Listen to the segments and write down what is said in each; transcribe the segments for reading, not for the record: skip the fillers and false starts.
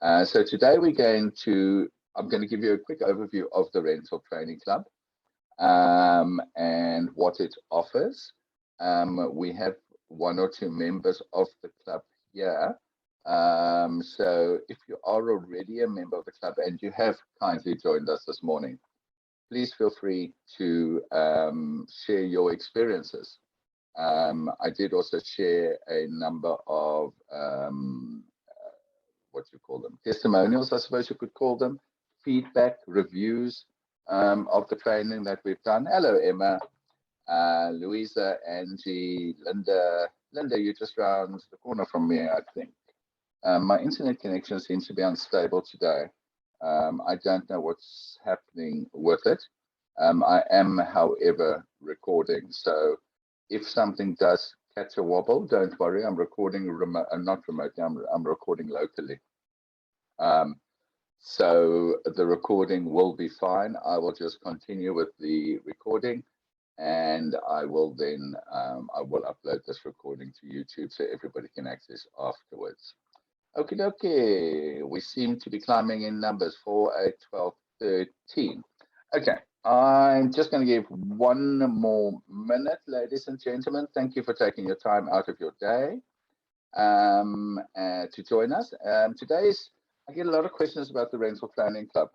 So today I'm going to give you a quick overview of the Rental Training Club and what it offers. We have one or two members of the club here. So if you are already a member of the club and you have kindly joined us this morning, please feel free to share your experiences. I did also share a number of testimonials, I suppose you could call them, feedback, reviews of the training that we've done. Hello, Emma, Louisa, Angie, Linda. Linda, you're just around the corner from me, I think. My internet connection seems to be unstable today. I don't know what's happening with it. I am, however, recording. So if something does catch a wobble, don't worry. I'm recording not remotely. I'm recording locally. So the recording will be fine. I will just continue with the recording, and I will then upload this recording to YouTube so everybody can access afterwards. Okay, we seem to be climbing in numbers, 4, 8, 12, 13. Okay, I'm just going to give one more minute, ladies and gentlemen. Thank you for taking your time out of your day to join us. I get a lot of questions about the Rental Training Club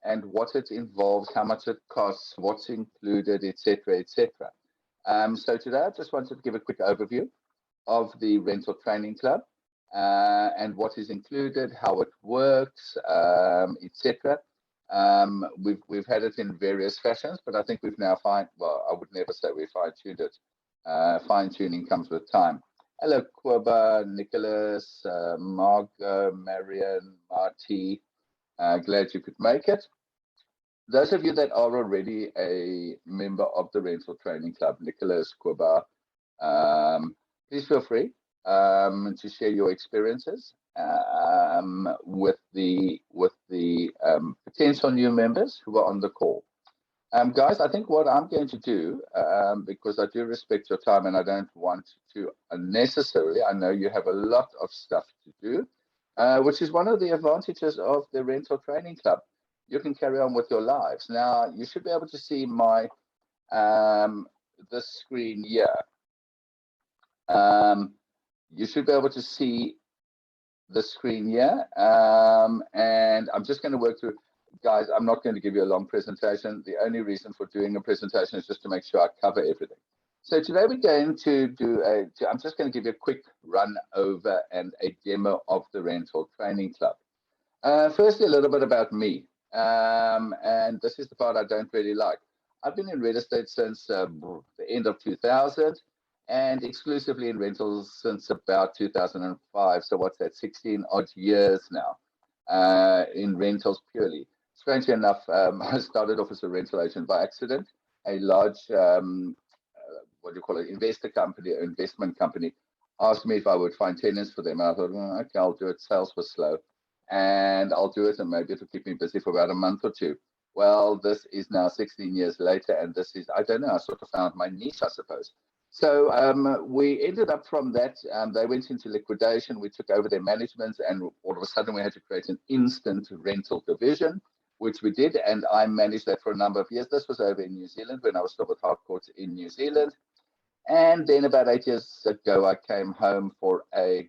and what it involves, how much it costs, what's included, etc., etc. So today I just wanted to give a quick overview of the Rental Training Club. And what is included, how it works, etc. We've had it in various fashions, but I think we've now I would never say we fine-tuned it. Fine-tuning comes with time. Hello, Quaba, Nicholas, Margot, Marion, Marty. Glad you could make it. Those of you that are already a member of the Rental Training Club, Nicholas, Quaba, please feel free to share your experiences with the potential new members who are on the call. Guys, I think what I'm going to do, because I do respect your time and I don't want to unnecessarily, I know you have a lot of stuff to do, which is one of the advantages of the Rental Training Club. You can carry on with your lives. Now, you should be able to see my the screen here. You should be able to see the screen here, and I'm just going to work through. Guys, I'm not going to give you a long presentation. The only reason for doing a presentation is just to make sure I cover everything. So today we're going to do I'm just going to give you a quick run over and a demo of the Rental Training Club. Firstly, a little bit about me, and this is the part I don't really like. I've been in real estate since the end of 2000. And exclusively in rentals since about 2005. So what's that, 16 odd years now in rentals purely. Strangely enough, I started off as a rental agent by accident. A large, investment company asked me if I would find tenants for them. I thought, okay, I'll do it. Sales was slow. And I'll do it, and maybe it'll keep me busy for about a month or two. Well, this is now 16 years later, and this is, I don't know, I sort of found my niche, I suppose. So we ended up from that, they went into liquidation, we took over their management, and all of a sudden we had to create an instant rental division, which we did, and I managed that for a number of years. This was over in New Zealand when I was still with Harcourts in New Zealand. And then about 8 years ago, I came home for a,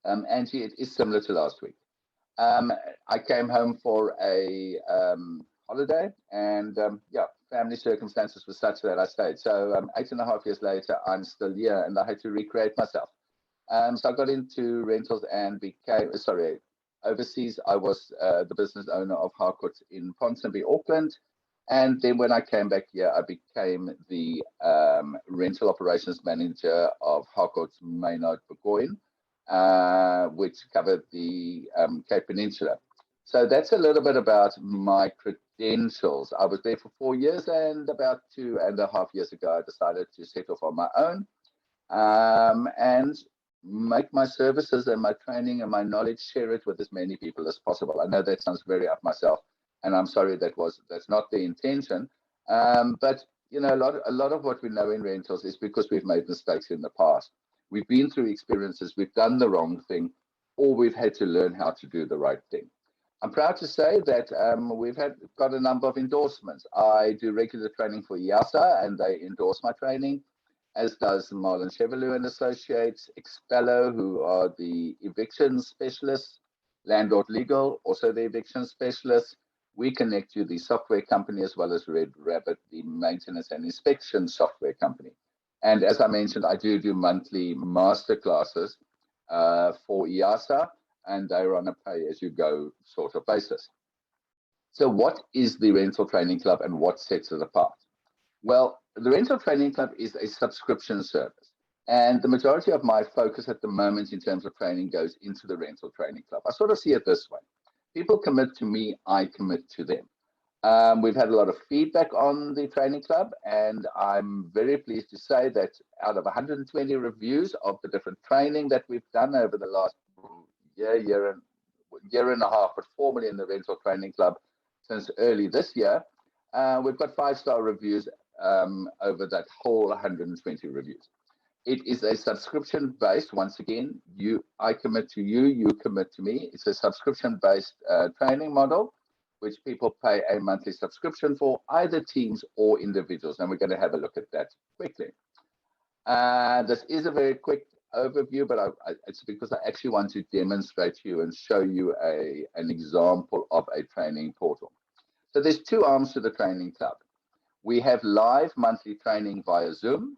Angie, it is similar to last week. I came home for a holiday, and family circumstances were such that I stayed. So 8.5 years later, I'm still here, and I had to recreate myself. So I got into rentals and became, overseas. I was the business owner of Harcourts in Ponsonby, Auckland. And then when I came back here, I became the rental operations manager of Harcourts Maynard Burgoyne, which covered the Cape Peninsula. So that's a little bit about my credentials. I was there for 4 years, and about 2.5 years ago, I decided to set off on my own and make my services and my training and my knowledge, share it with as many people as possible. I know that sounds very up myself, and I'm sorry that's not the intention. But you know, a lot of what we know in rentals is because we've made mistakes in the past. We've been through experiences, we've done the wrong thing, or we've had to learn how to do the right thing. I'm proud to say that we've got a number of endorsements. I do regular training for IASA, and they endorse my training, as does Marlon Chevalier and Associates, Expello, who are the eviction specialists, Landlord Legal, also the eviction specialists. We Connect You, the software company, as well as Red Rabbit, the maintenance and inspection software company. And as I mentioned, I do monthly master classes for IASA, and they're on a pay-as-you-go sort of basis. So what is the Rental Training Club and what sets it apart? Well, the Rental Training Club is a subscription service, and the majority of my focus at the moment in terms of training goes into the Rental Training Club. I sort of see it this way. People commit to me, I commit to them. We've had a lot of feedback on the training club, and I'm very pleased to say that out of 120 reviews of the different training that we've done over the last year and a half, but formally in the Rental Training Club since early this year, we've got 5-star reviews over that whole 120 reviews. It is a subscription-based, once again, I commit to you, you commit to me. It's a subscription-based training model, which people pay a monthly subscription for, either teams or individuals. And we're going to have a look at that quickly. This is a very quick overview, but it's because I actually want to demonstrate to you and show you an example of a training portal. So there's 2 arms to the training club. We have live monthly training via Zoom,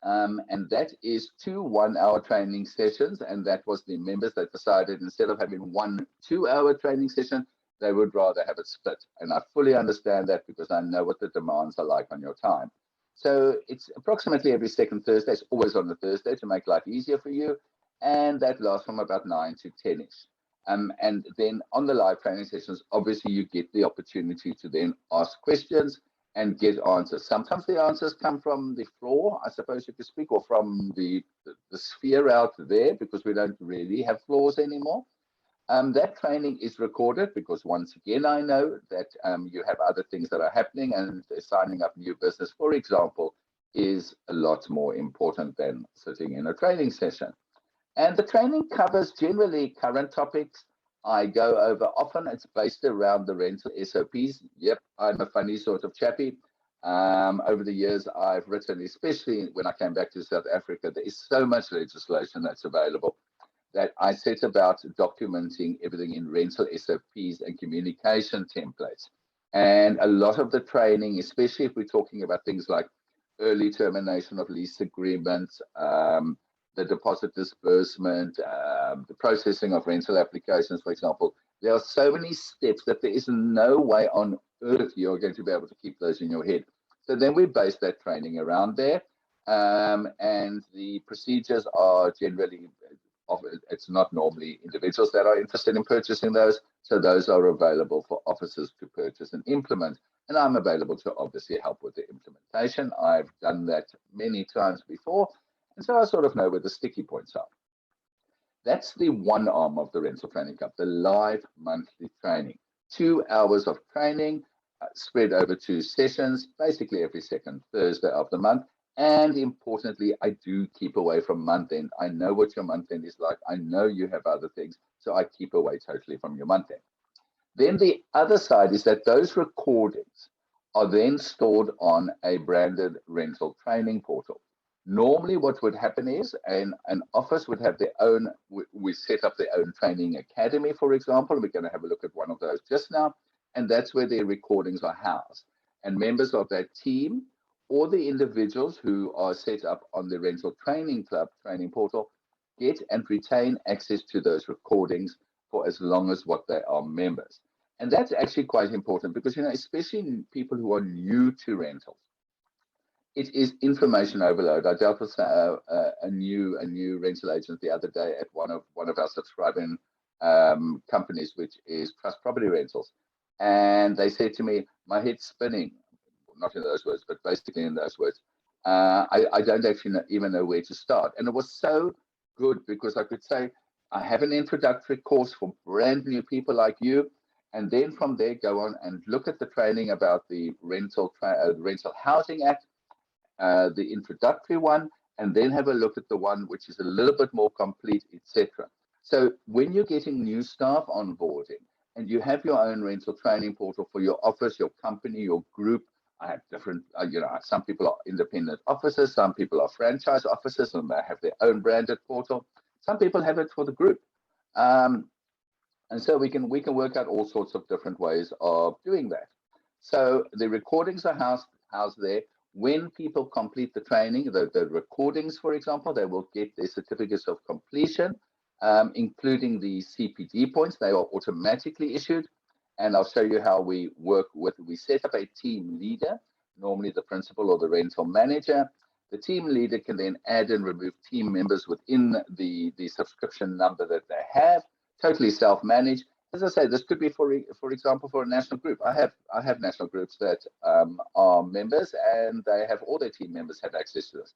and that is 2 one-hour training sessions, and that was the members that decided instead of having 1 2-hour training session, they would rather have it split. And I fully understand that because I know what the demands are like on your time. So it's approximately every second Thursday. It's always on the Thursday to make life easier for you. And that lasts from about 9 to 10-ish. And then on the live training sessions, obviously you get the opportunity to then ask questions and get answers. Sometimes the answers come from the floor, I suppose you could speak, or from the sphere out there, because we don't really have floors anymore. That training is recorded because, once again, I know that you have other things that are happening, and signing up new business, for example, is a lot more important than sitting in a training session. And the training covers generally current topics. I go over often. It's based around the rental SOPs. Yep, I'm a funny sort of chappy. Over the years, I've written, especially when I came back to South Africa, there is so much legislation that's available that I set about documenting everything in rental SOPs and communication templates. And a lot of the training, especially if we're talking about things like early termination of lease agreements, the deposit disbursement, the processing of rental applications, for example, there are so many steps that there is no way on earth you're going to be able to keep those in your head. So then we base that training around there. And the procedures are generally, it's not normally individuals that are interested in purchasing those. So those are available for officers to purchase and implement. And I'm available to obviously help with the implementation. I've done that many times before. And so I sort of know where the sticky points are. That's the one arm of the Rental Training Club, the live monthly training. 2 hours of training spread over 2 sessions, basically every second Thursday of the month. And importantly, I do keep away from month end. I know what your month end is like. I know you have other things, so I keep away totally from your month end. Then the other side is that those recordings are then stored on a branded rental training portal. Normally what would happen is an office would have their own, we set up their own training academy, for example. We're going to have a look at one of those just now. And that's where their recordings are housed. And members of that team or the individuals who are set up on the Rental Training Club training portal get and retain access to those recordings for as long as what they are members. And that's actually quite important because, you know, especially people who are new to rentals, it is information overload. I dealt with a new rental agent the other day at one of our subscribing companies, which is Trust Property Rentals. And they said to me, my head's spinning. Not in those words, but basically in those words. I don't actually even know where to start. And it was so good because I could say, I have an introductory course for brand new people like you. And then from there, go on and look at the training about the Rental Housing Act, the introductory one, and then have a look at the one which is a little bit more complete, etc. So when you're getting new staff onboarding and you have your own rental training portal for your office, your company, your group, I have different, some people are independent officers, some people are franchise officers and they have their own branded portal. Some people have it for the group. And so we can work out all sorts of different ways of doing that. So the recordings are housed there. When people complete the training, the recordings, for example, they will get their certificates of completion, including the CPD points. They are automatically issued. And I'll show you how we work with, we set up a team leader, normally the principal or the rental manager. The team leader can then add and remove team members within the subscription number that they have, totally self-managed. As I say, this could be, for example, for a national group. I have national groups that are members, and they have all their team members have access to this.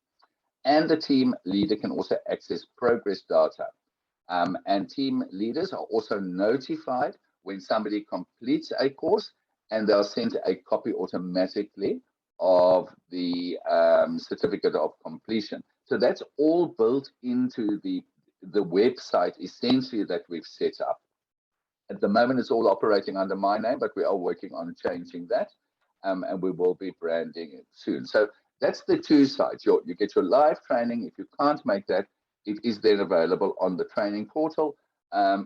And the team leader can also access progress data. And team leaders are also notified when somebody completes a course, and they'll send a copy automatically of the certificate of completion. So that's all built into the website essentially that we've set up. At the moment, it's all operating under my name, but we are working on changing that, and we will be branding it soon. So that's the two sides. You get your live training. If you can't make that, it is then available on the training portal.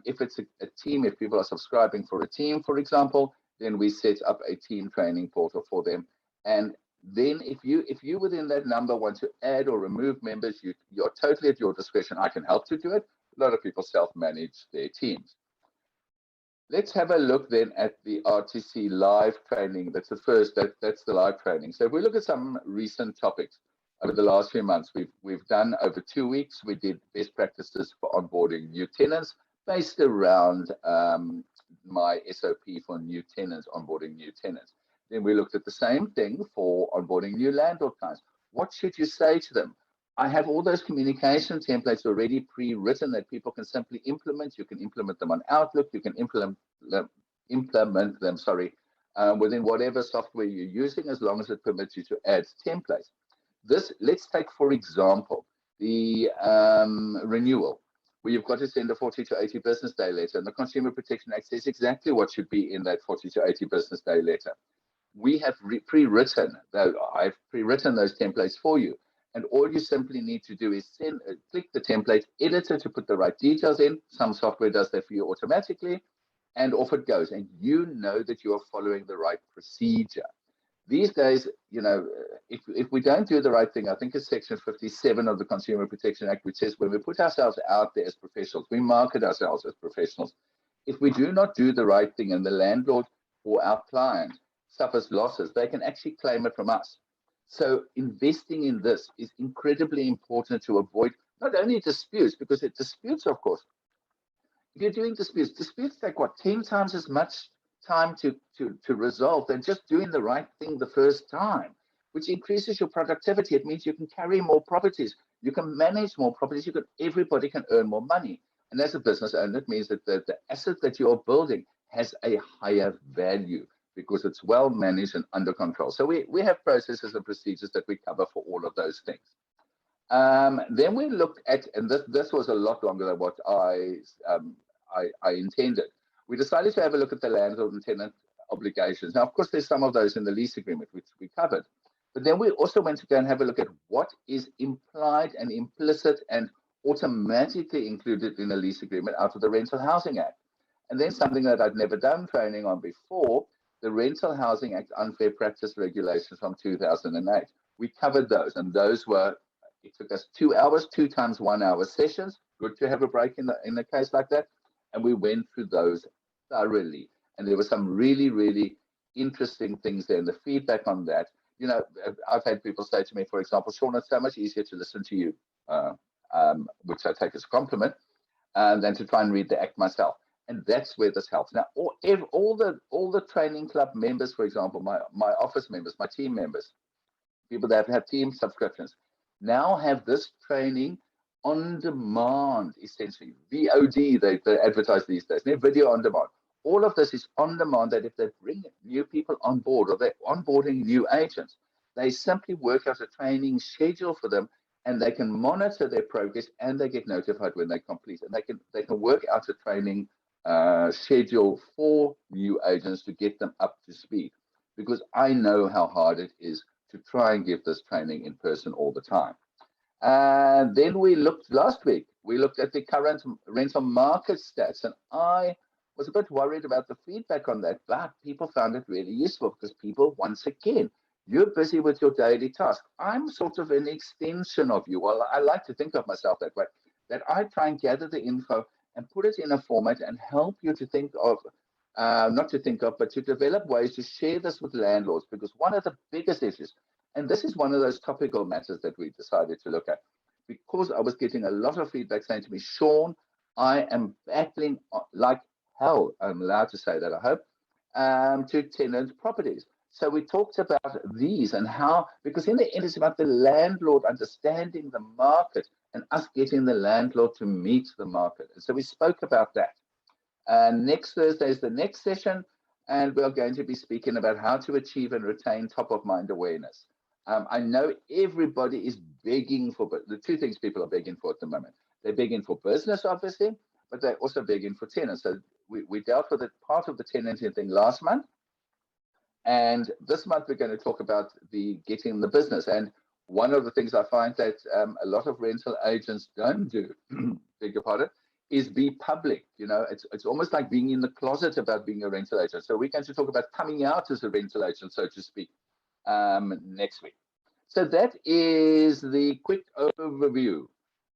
If it's a team, if people are subscribing for a team, for example, then we set up a team training portal for them. And then if you within that number want to add or remove members, you're totally at your discretion. I can help to do it. A lot of people self-manage their teams. Let's have a look then at the RTC Live Training. That's the first, that's the live training. So if we look at some recent topics over the last few months, we've done over 2 weeks. We did best practices for onboarding new tenants based around my SOP for new tenants, onboarding new tenants. Then we looked at the same thing for onboarding new landlord clients. What should you say to them? I have all those communication templates already pre-written that people can simply implement. You can implement them on Outlook. You can implement them within whatever software you're using, as long as it permits you to add templates. Let's take, for example, the renewal, where you've got to send a 40 to 80 business day letter, and the Consumer Protection Act says exactly what should be in that 40 to 80 business day letter. We have pre-written, I've pre-written those templates for you. And all you simply need to do is click the template editor to put the right details in. Some software does that for you automatically, and off it goes. And you know that you are following the right procedure. These days, if we don't do the right thing, I think it's Section 57 of the Consumer Protection Act, which says when we put ourselves out there as professionals, we market ourselves as professionals. If we do not do the right thing and the landlord or our client suffers losses, they can actually claim it from us. So investing in this is incredibly important to avoid not only disputes, because it disputes, of course. If you're doing disputes take 10 times as much time to resolve than just doing the right thing the first time, which increases your productivity. It means you can carry more properties, you can manage more properties, everybody can earn more money. And as a business owner, it means that the asset that you're building has a higher value, because it's well managed and under control. So we have processes and procedures that we cover for all of those things. Then we looked at, and this was a lot longer than what I intended. We decided to have a look at the landlord and tenant obligations. Now, of course, there's some of those in the lease agreement, which we covered. But then we also went to go and have a look at what is implied and implicit and automatically included in a lease agreement out of the Rental Housing Act. And then something that I'd never done training on before, the Rental Housing Act Unfair Practice Regulations from 2008. We covered those, and those were, it took us 2 hours, 2 times 1 hour sessions. Good to have a break in a case like that. And we went through those thoroughly. And there were some really, really interesting things there. And the feedback on that, I've had people say to me, for example, Sean, it's so much easier to listen to you, which I take as a compliment, than to try and read the act myself. And that's where this helps. Now, all the training club members, for example, my office members, my team members, people that have team subscriptions, now have this training on demand, essentially. VOD, they advertise these days. They're video on demand. All of this is on demand, that if they bring new people on board or they're onboarding new agents, they simply work out a training schedule for them and they can monitor their progress, and they get notified when they complete, and they can work out a training schedule for new agents to get them up to speed, because I know how hard it is to try and give this training in person all the time. And then last week, we looked at the current rental market stats, and I was a bit worried about the feedback on that, but people found it really useful because people, once again, you're busy with your daily task. I'm sort of an extension of you. Well, I like to think of myself that way, that I try and gather the info and put it in a format and help you to think of, not to think of, but to develop ways to share this with landlords, because one of the biggest issues, and this is one of those topical matters that we decided to look at, because I was getting a lot of feedback saying to me, Sean, I am battling like hell, I'm allowed to say that, I hope, to tenant properties. So we talked about these and how, because in the end, it's about the landlord understanding the market and us getting the landlord to meet the market. And so we spoke about that. Next Thursday is the next session, and we're going to be speaking about how to achieve and retain top-of-mind awareness. I know everybody is begging for, but the two things people are begging for at the moment. They're begging for business, obviously, but they're also begging for tenants. So we dealt with it, part of the tenanting thing last month. And this month, we're going to talk about the getting the business. And one of the things I find that a lot of rental agents don't do, beg your pardon, is be public. You know, it's almost like being in the closet about being a rental agent. So we're going to talk about coming out as a rental agent, so to speak, next week. So that is the quick overview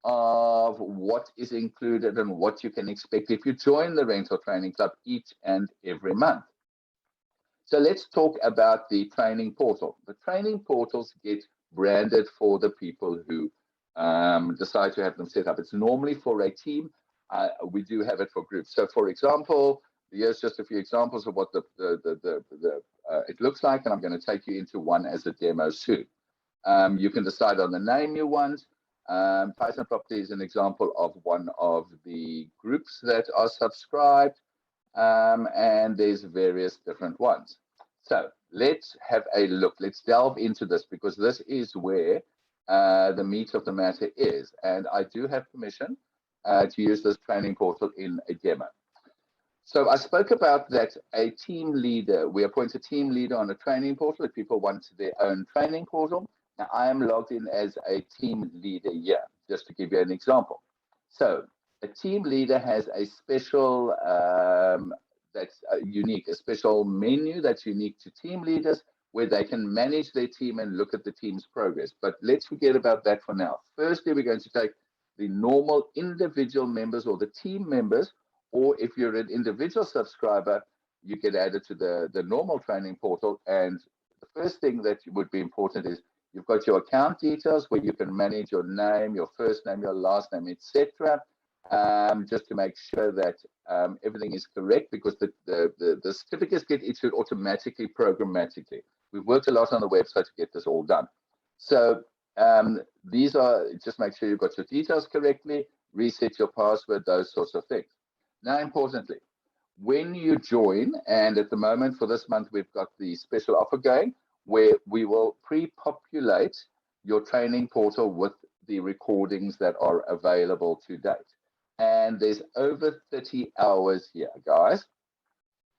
of what is included and what you can expect if you join the Rental Training Club each and every month. So let's talk about the training portal. The training portals get branded for the people who decide to have them set up. It's normally for a team. We do have it for groups. So, for example, here's just a few examples of what it looks like, and I'm going to take you into one as a demo soon. You can decide on the name you want. Tyson Property is an example of one of the groups that are subscribed, and there's various different ones. So let's have a look. Let's delve into this, because this is where the meat of the matter is. And I do have permission to use this training portal in a demo. So I spoke about that a team leader, we appoint a team leader on a training portal if people want their own training portal. Now I am logged in as a team leader here, just to give you an example. So a team leader has a special that's unique, a special menu that's unique to team leaders, where they can manage their team and look at the team's progress. But let's forget about that for now. Firstly, we're going to take the normal individual members or the team members, or if you're an individual subscriber, you get added to the normal training portal. And the first thing that would be important is you've got your account details, where you can manage your name, your first name, your last name, etc. Just to make sure that everything is correct, because the certificates get issued automatically, programmatically. We've worked a lot on the website to get this all done. So these are, just make sure you've got your details correctly, reset your password, those sorts of things. Now, importantly, when you join, and at the moment for this month, we've got the special offer going, where we will pre-populate your training portal with the recordings that are available to date. And there's over 30 hours here, guys.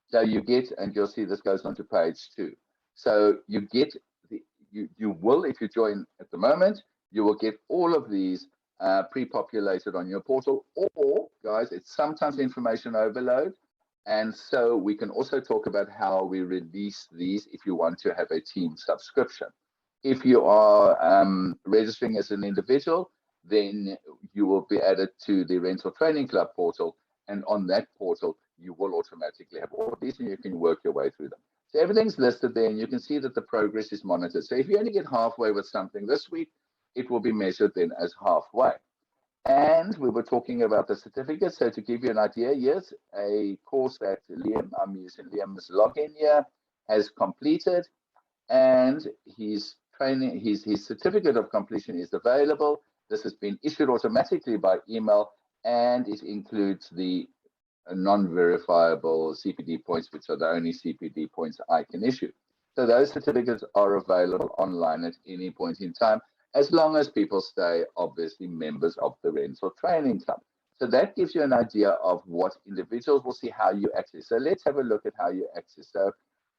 So you get, and you'll see this goes on to page 2. So you get, you will, if you join at the moment, you will get all of these pre-populated on your portal. Or, guys, it's sometimes information overload. And so we can also talk about how we release these if you want to have a team subscription. If you are registering as an individual, then you will be added to the Rental Training Club portal. And on that portal, you will automatically have all of these, and you can work your way through them. So everything's listed there, and you can see that the progress is monitored. So if you only get halfway with something this week, it will be measured then as halfway. And we were talking about the certificate. So to give you an idea, here's a course that Liam, I'm using Liam's login here, has completed, and his training, his certificate of completion is available. This has been issued automatically by email, and it includes the non-verifiable CPD points, which are the only CPD points I can issue. So those certificates are available online at any point in time. as long as people stay obviously members of the rental training club. So that gives you an idea of what individuals will see, how you access. So let's have a look at how you access. So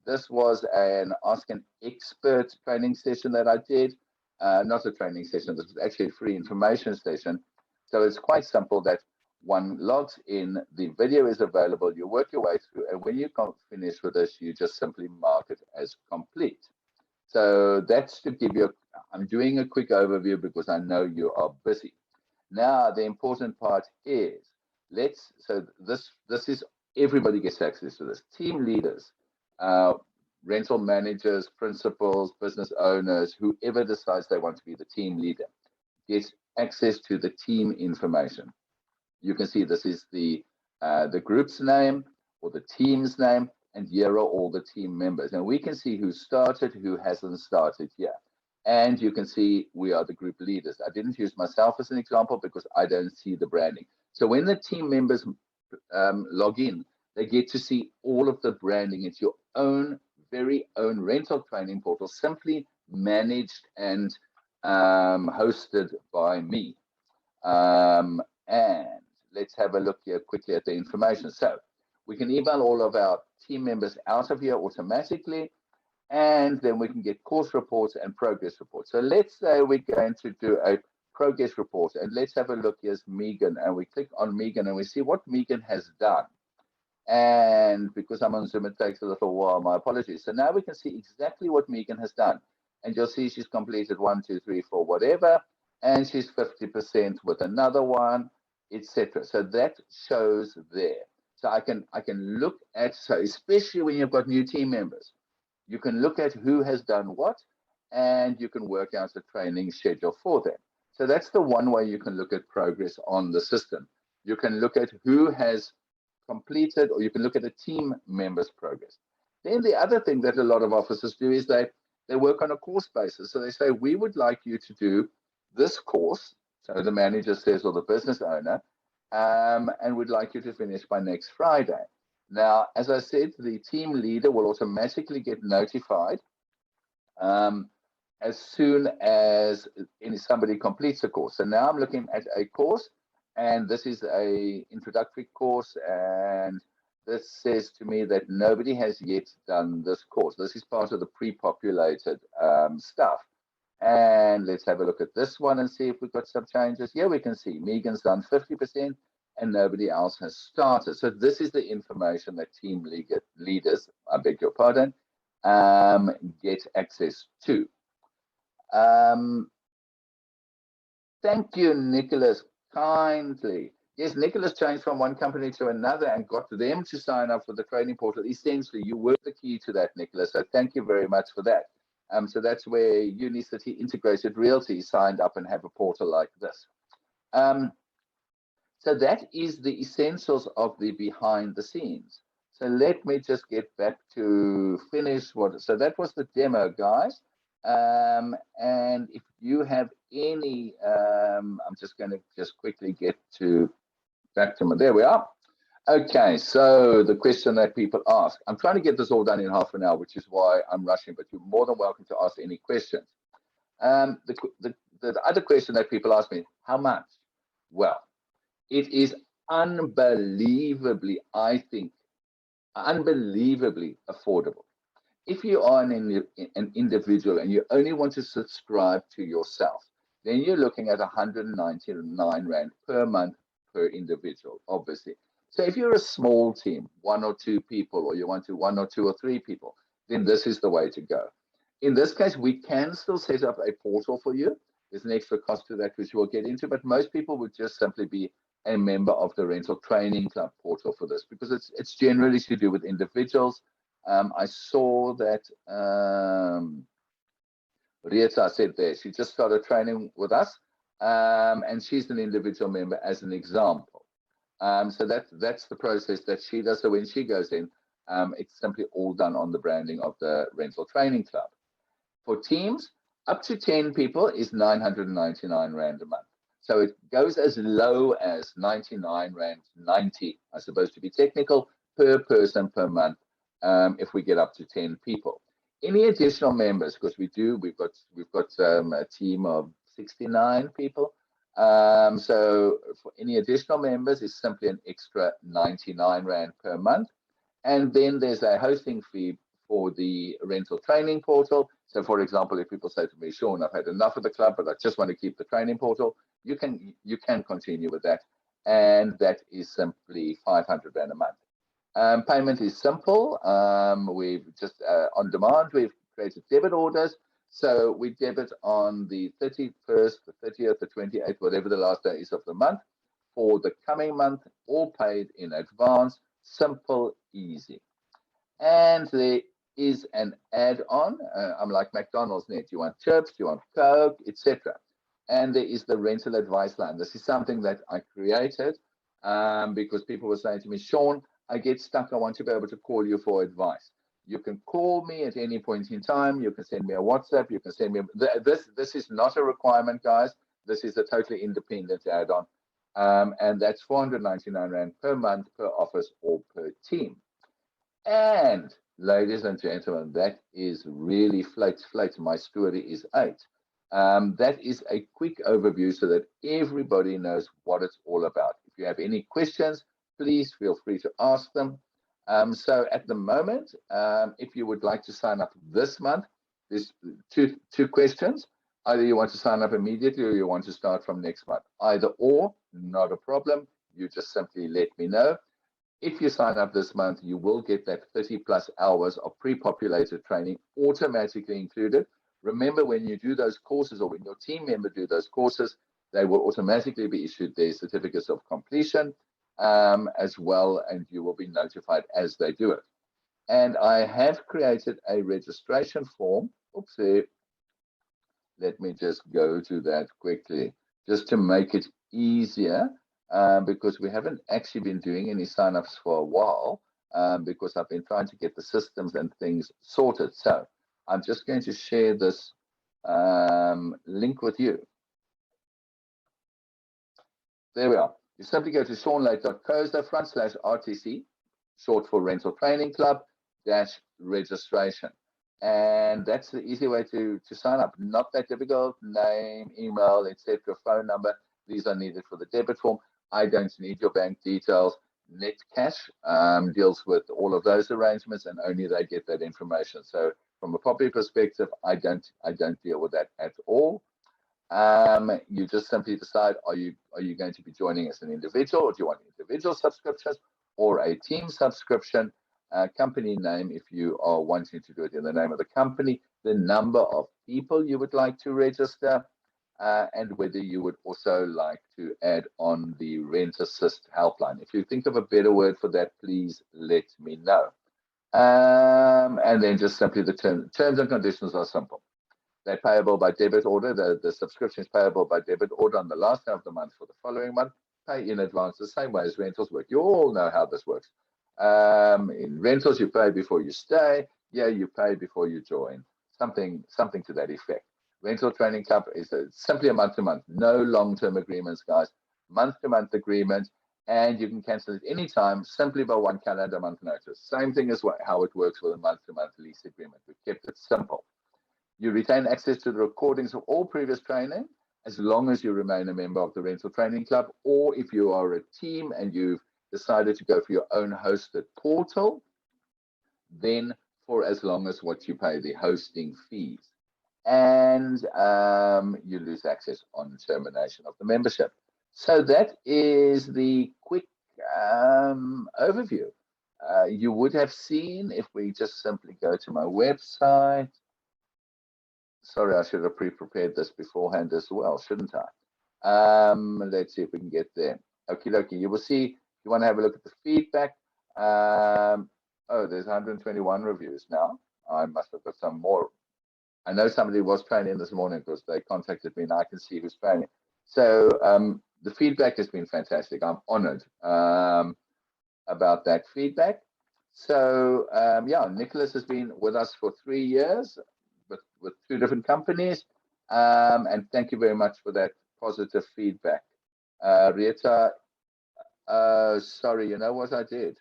this was an Ask an Expert training session that I did. Not a training session, this was actually a free information session. So it's quite simple that one logs in, the video is available, you work your way through, and when you finish with this, you just simply mark it as complete. So that's to give you, I'm doing a quick overview because I know you are busy. Now, the important part is, so this is, everybody gets access to this. Team leaders, rental managers, principals, business owners, whoever decides they want to be the team leader, gets access to the team information. You can see this is the group's name or the team's name, and here are all the team members. And we can see who started, who hasn't started here. And you can see we are the group leaders. I didn't use myself as an example because I don't see the branding. So when the team members log in, they get to see all of the branding. It's your own, very own rental training portal, simply managed and hosted by me. And let's have a look here quickly at the information. So we can email all of our team members out of here automatically, and then we can get course reports and progress reports. So let's say we're going to do a progress report, and let's have a look. Here's Megan, and we click on Megan and we see what Megan has done. And because I'm on Zoom, it takes a little while, my apologies. So now we can see exactly what Megan has done, and you'll see she's completed 1, 2, 3, 4, whatever, and she's 50% with another one, etc. So that shows there. So I can look at, so especially when you've got new team members, you can look at who has done what, and you can work out the training schedule for them. So that's the one way you can look at progress on the system. You can look at who has completed, or you can look at a team member's progress. Then the other thing that a lot of officers do is they work on a course basis. So they say, we would like you to do this course. So the manager says, or the business owner, and we'd like you to finish by next Friday. Now, as I said, the team leader will automatically get notified as soon as somebody completes a course. So now I'm looking at a course, and this is a introductory course, and this says to me that nobody has yet done this course. This is part of the pre-populated stuff. And let's have a look at this one and see if we've got some changes. Here we can see Megan's done 50% and nobody else has started. So this is the information that team leaders, I beg your pardon, get access to. Thank you, Nicholas, kindly. Yes, Nicholas changed from one company to another and got them to sign up for the training portal. Essentially, you were the key to that, Nicholas. So thank you very much for that. So that's where Unicity Integrated Realty signed up and have a portal like this. So that is the essentials of the behind the scenes. So let me just get back to finish what. So that was the demo, guys. And if you have any, I'm just going to just quickly get back to my. There we are. Okay, so the question that people ask, I'm trying to get this all done in half an hour, which is why I'm rushing, but you're more than welcome to ask any questions. The other question that people ask me, how much? Well, it is unbelievably, I think, unbelievably affordable. If you are an individual and you only want to subscribe to yourself, then you're looking at 199 Rand per month per individual, obviously. So if you're a small team, 1 or 2 people, or you want to 1 or 2 or 3 people, then this is the way to go. In this case, we can still set up a portal for you. There's an extra cost to that, which we'll get into, but most people would just simply be a member of the Rental Training Club portal for this, because it's generally to do with individuals. I saw that Rieta said there, she just started training with us, and she's an individual member as an example. So that's the process that she does. So when she goes in, it's simply all done on the branding of the Rental Training Club. For teams, up to 10 people is 999 Rand a month. So it goes as low as 99 Rand 90, I suppose to be technical, per person per month, if we get up to 10 people. Any additional members, because we've got a team of 69 people. So for any additional members, it's simply an extra 99 Rand per month. And then there's a hosting fee for the rental training portal. So for example, if people say to me, Sean, I've had enough of the club, but I just want to keep the training portal, you can continue with that. And that is simply 500 Rand a month. Payment is simple. We've just on demand, we've created debit orders. So we debit on the 31st, the 30th, the 28th, whatever the last day is of the month for the coming month, all paid in advance. Simple, easy. And there is an add-on. I'm like McDonald's net. You want chips, you want Coke, etc. And there is the rental advice line. This is something that I created because people were saying to me, Sean, I get stuck. I want to be able to call you for advice. You can call me at any point in time. You can send me a WhatsApp. You can send me this is not a requirement, guys. This is a totally independent add-on. And that's 499 Rand per month, per office, or per team. And ladies and gentlemen, that is really floats. My story is 8. That is a quick overview so that everybody knows what it's all about. If you have any questions, please feel free to ask them. So at the moment, if you would like to sign up this month, there's two questions. Either you want to sign up immediately or you want to start from next month. Either or, not a problem. You just simply let me know. If you sign up this month, you will get that 30 plus hours of pre-populated training automatically included. Remember, when you do those courses or when your team member do those courses, they will automatically be issued their certificates of completion as well, and you will be notified as they do it. And I have created a registration form. Oopsie. Let me just go to that quickly, just to make it easier, because we haven't actually been doing any signups for a while, because I've been trying to get the systems and things sorted. So I'm just going to share this link with you. There we are. You simply go to seanlake.co/RTC, short for Rental Training Club -registration. And that's the easy way to sign up. Not that difficult. Name, email, etc., phone number. These are needed for the debit form. I don't need your bank details. Netcash deals with all of those arrangements, and only they get that information. So from a property perspective, I don't deal with that at all. You just simply decide, are you going to be joining as an individual, or do you want individual subscriptions or a team subscription? Company name, if you are wanting to do it in the name of the company, the number of people you would like to register, and whether you would also like to add on the Rent Assist helpline. If you think of a better word for that, please let me know. And then just simply the terms and conditions are simple. They're payable by debit order. The subscription is payable by debit order on the last day of the month for the following month. Pay in advance, the same way as rentals work. You all know how this works. In rentals, you pay before you stay. Yeah, you pay before you join. Something to that effect. Rental Training Club is simply a month-to-month. No long-term agreements, guys. Month-to-month agreement, and you can cancel it anytime simply by 1 calendar month notice. Same thing as how it works with a month-to-month lease agreement. We've kept it simple. You retain access to the recordings of all previous training as long as you remain a member of the Rental Training Club, or if you are a team and you've decided to go for your own hosted portal, then for as long as what you pay the hosting fees. And you lose access on termination of the membership. So that is the quick overview. You would have seen, if we just simply go to my website. Sorry, I should have pre-prepared this beforehand as well, shouldn't I? Let's see if we can get there. Okie dokie. You will see, if you want to have a look at the feedback. Oh, there's 121 reviews now. I must have got some more. I know somebody was training this morning because they contacted me and I can see who's training. So the feedback has been fantastic. I'm honored about that feedback. So yeah, Nicholas has been with us for 3 years with 2 different companies. And thank you very much for that positive feedback. Rita, sorry, you know what I did?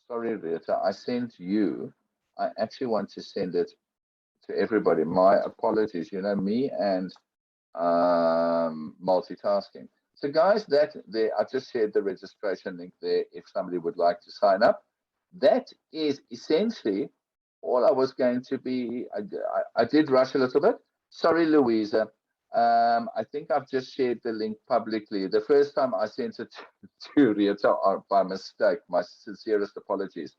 Sorry, Rita, I sent you. I actually want to send it to everybody. My apologies. You know, me and multitasking. So guys, I just shared the registration link there if somebody would like to sign up. That is essentially all I was going to be. I did rush a little bit. Sorry, Louisa. I think I've just shared the link publicly. The first time I sent it to Rita by mistake. My sincerest apologies.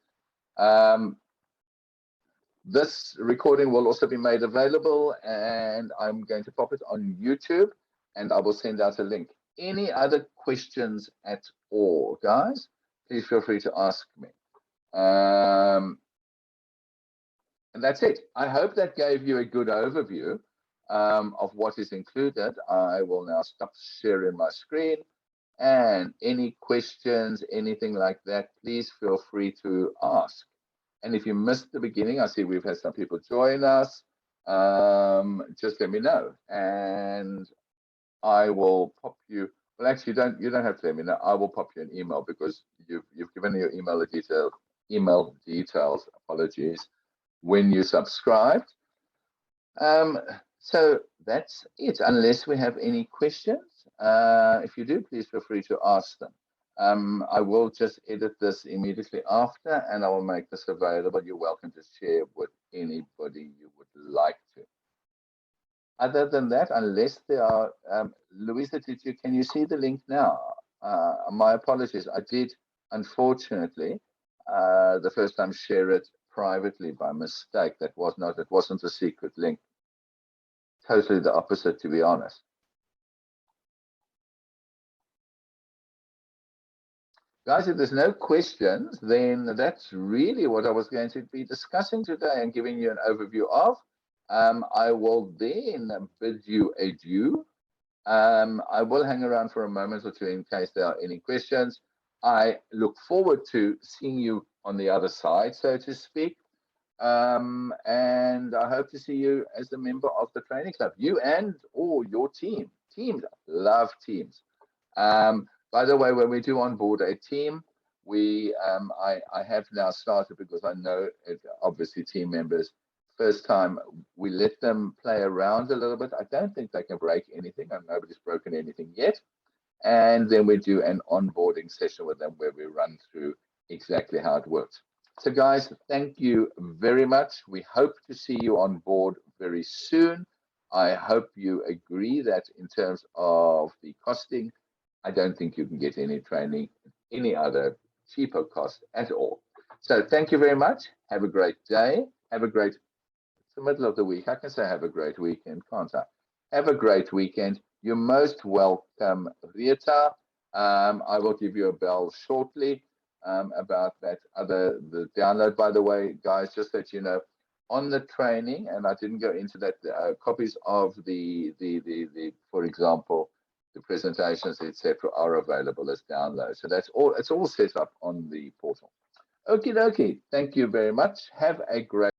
This recording will also be made available, and I'm going to pop it on YouTube, and I will send out a link. Any other questions at all, guys? Please feel free to ask me. And that's it. I hope that gave you a good overview of what is included. I will now stop sharing my screen. And any questions, anything like that, please feel free to ask. And if you missed the beginning, I see we've had some people join us. Just let me know, and I will pop you. Well, actually, you don't have to let me know. I will pop you an email because you've given your email details. Apologies, when you subscribed. So that's it. Unless we have any questions, if you do, please feel free to ask them. I will just edit this immediately after, and I will make this available. You're welcome to share with anybody you would like to. Other than that, unless there are, Louisa, can you see the link now? My apologies. I did, unfortunately, the first time share it privately by mistake. It wasn't a secret link. Totally the opposite, to be honest. Guys, if there's no questions, then that's really what I was going to be discussing today and giving you an overview of. I will then bid you adieu. I will hang around for a moment or two in case there are any questions. I look forward to seeing you on the other side, so to speak. And I hope to see you as a member of the training club. You and your team. Teams, love teams. By the way, when we do onboard a team, I have now started, because I know obviously team members, first time we let them play around a little bit. I don't think they can break anything, and nobody's broken anything yet. And then we do an onboarding session with them where we run through exactly how it works. So guys, thank you very much. We hope to see you on board very soon. I hope you agree that in terms of the costing, I don't think you can get any training, any other cheaper cost at all. So thank you very much. Have a great day. It's the middle of the week. I can say have a great weekend, can't I? Have a great weekend. You're most welcome, Rita. I will give you a bell shortly about the download. By the way, guys, just that you know, on the training, and I didn't go into that, copies of the for example, the presentations, etc., are available as downloads. So that's all. It's all set up on the portal. Okie dokie. Thank you very much. Have a great